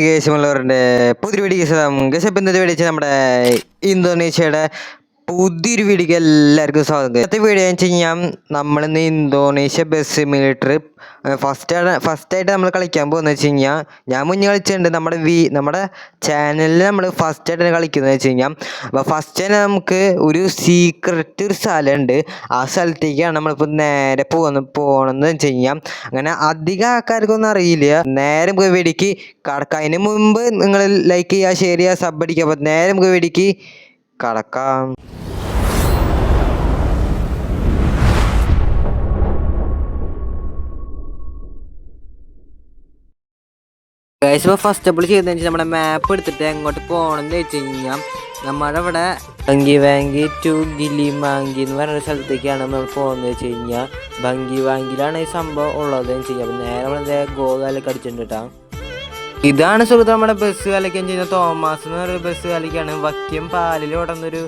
കേശമുള്ളവരുടെ പുതിയൊരു വീഡിയോ ഗസപ്പ് ഇന്നത്തെ വീഡിയോ നമ്മുടെ ഇന്തോനേഷ്യയുടെ പുതിയൊരു വീഡിയോക്ക് എല്ലാവർക്കും സ്വാഗതം. ഇന്നത്തെ വീഡിയോ എന്ന് വെച്ച് കഴിഞ്ഞാൽ നമ്മളിന്ന് ഇന്തോനേഷ്യ ബസ് മിലിറ്ററി ഫസ്റ്റായിട്ട് നമ്മൾ കളിക്കാൻ പോകുന്നത് വെച്ച് കഴിഞ്ഞാൽ ഞാൻ മുന്നേ കളിച്ചിട്ടുണ്ട്. നമ്മുടെ ചാനലിൽ നമ്മൾ ഫസ്റ്റായിട്ട് കളിക്കുന്നത് വെച്ച് കഴിഞ്ഞാൽ അപ്പോൾ ഫസ്റ്റ് തന്നെ നമുക്ക് ഒരു സീക്രട്ട് ഒരു സ്ഥലമുണ്ട്. ആ സ്ഥലത്തേക്കാണ് നമ്മളിപ്പോൾ നേരെ പോകണമെന്ന് വെച്ച് കഴിഞ്ഞാൽ അങ്ങനെ അധികം ആൾക്കാർക്കൊന്നും അറിയില്ല. നേരെ നമുക്ക് വീഡിയോക്ക് കടക്കാം. അതിന് മുമ്പ് നിങ്ങൾ ലൈക്ക് ചെയ്യുക, ഷെയർ ചെയ്യുക, സബ് അടിക്കുക. അപ്പോൾ നേരെ നമുക്ക് വീഡിയോക്ക് കടക്കാം. ഇപ്പോൾ ഫസ്റ്റ് അപ്പോൾ ചെയ്തതെന്ന് വെച്ചാൽ നമ്മുടെ മാപ്പ് എടുത്തിട്ട് എങ്ങോട്ട് പോകണമെന്ന് വെച്ച് കഴിഞ്ഞാൽ നമ്മുടെ ഇവിടെ ഭംഗി ടു ഗിലിമാങ്കി എന്ന് പറയുന്ന സ്ഥലത്തേക്കാണ് നമ്മൾ പോകുന്നത് വെച്ച് കഴിഞ്ഞാൽ ഭംഗിവാങ്കിലാണ് ഈ സംഭവം ഉള്ളതെന്ന് വെച്ച് കഴിഞ്ഞാൽ നേരെ നമ്മളെ ഗോകാലൊക്കെ അടിച്ചിട്ടുണ്ട് കേട്ടോ. ഇതാണ് സുഹൃത്ത് നമ്മുടെ ബസ് കളിക്കാൻ ചെയ്യുന്ന തോമസ് എന്ന് പറയുന്ന ബസ് കളിക്കാണ്. വക്യം പാലിൽ ഓടുന്നൊരു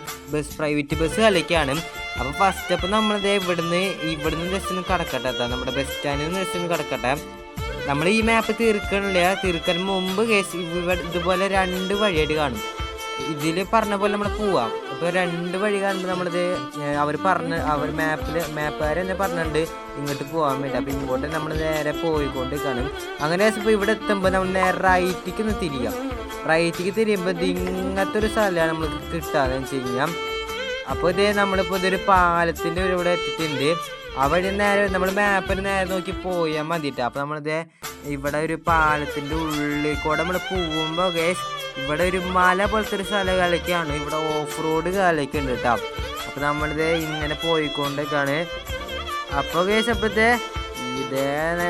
പ്രൈവറ്റ് ബസ് കളിക്കാണ്. അപ്പോൾ ഫസ്റ്റ് അപ്പോൾ നമ്മളിത് ഇവിടുന്ന് ജസ്റ്റ് ഒന്ന് കടക്കട്ടെ, നമ്മുടെ ബസ് സ്റ്റാൻഡിൽ നിന്ന് ജസ്റ്റ് ഒന്ന് കടക്കട്ടെ. നമ്മൾ ഈ മാപ്പ് തീർക്കാൻ മുമ്പ് ഇതുപോലെ രണ്ട് വഴിയായിട്ട് കാണും. ഇതിൽ പറഞ്ഞ പോലെ നമ്മൾ പോവാം. അപ്പോൾ രണ്ട് വഴി കാണുമ്പോൾ നമ്മളിത് മാപ്പുകാർ തന്നെ പറഞ്ഞിട്ടുണ്ട് ഇങ്ങോട്ട് പോകാൻ വേണ്ടി. അപ്പോൾ ഇങ്ങോട്ട് നമ്മൾ നേരെ പോയിക്കൊണ്ട് കാണും. അങ്ങനെ ഇപ്പോൾ ഇവിടെ എത്തുമ്പോൾ നമ്മൾ നേരെ റൈറ്റിക്ക് ഒന്ന് തിരിയാം. റൈറ്റിക്ക് തിരിയുമ്പോൾ ഇങ്ങനത്തെ ഒരു സ്ഥലമാണ് നമ്മൾക്ക് കിട്ടാന്ന് വെച്ച് കഴിഞ്ഞാൽ. അപ്പോൾ നമ്മളിപ്പോൾ ഇതൊരു പാലത്തിൻ്റെ ഇവിടെ എത്തിയിട്ടുണ്ട്. അവിടെ നേരെ നമ്മൾ മാപ്പിന് നേരെ നോക്കി പോയാൽ മതിയിട്ട്. അപ്പോൾ ഇവിടെ ഒരു പാലത്തിൻ്റെ ഉള്ളിൽ കൂടെ നമ്മൾ പോകുമ്പോൾ ഇവിടെ ഒരു മല പോലത്തെ ഒരു സ്ഥലങ്ങളൊക്കെയാണ്. ഇവിടെ ഓഫ് റോഡ് കാലൊക്കെ ഉണ്ട് കേട്ടോ. അപ്പോൾ നമ്മളിത് ഇങ്ങനെ പോയിക്കൊണ്ടൊക്കെയാണ്. അപ്പോൾ അപ്പോഴത്തെ ഇതാണ്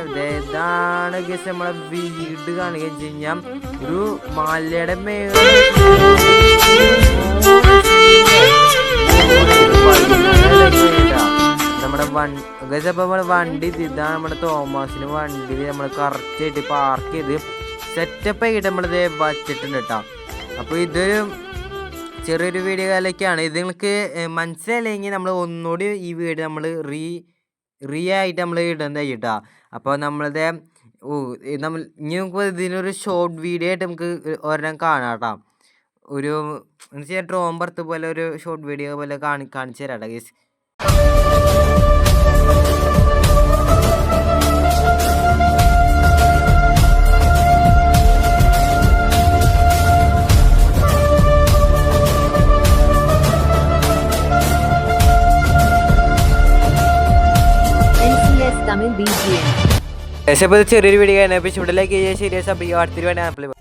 നമ്മളെ വീട് കാണുക വെച്ച് കഴിഞ്ഞാൽ ഒരു മലയുടെ നമ്മുടെ വണ്ടി ഇതാണ് നമ്മുടെ തോമസിന് വണ്ടി നമ്മൾ കറക്റ്റായിട്ട് പാർക്ക് ചെയ്ത് സെറ്റപ്പ് ആയിട്ട് നമ്മളിത് വച്ചിട്ടുണ്ട് കേട്ടോ. അപ്പോൾ ഇതൊരു ചെറിയൊരു വീഡിയോ കാലൊക്കെയാണ്. ഇത് നിങ്ങൾക്ക് മനസ്സിലായില്ലെങ്കിൽ നമ്മൾ ഒന്നുകൂടി ഈ വീഡിയോ നമ്മൾ റീ ആയിട്ട് നമ്മൾ ഇടുന്നത് കേട്ടോ. അപ്പോൾ നമ്മളിത് ഇനി നമുക്ക് ഇതിനൊരു ഷോർട്ട് വീഡിയോ ആയിട്ട് നമുക്ക് ഒരെണ്ണം കാണാം കേട്ടോ. ഒരു എന്ന് വെച്ചാൽ ഡ്രോൺ ബർത്ത് പോലെ ഒരു ഷോർട്ട് വീഡിയോ പോലെ കാണിച്ചു തരാം കേട്ടോ ഗൈസ്. ചെറിയൊരു വീഡിയോ ഇവിടെ ലൈക്ക് ചെയ്യുക, ശരിയാ സബ് അടുത്തൊരു വേണം ആപ്പിൾ.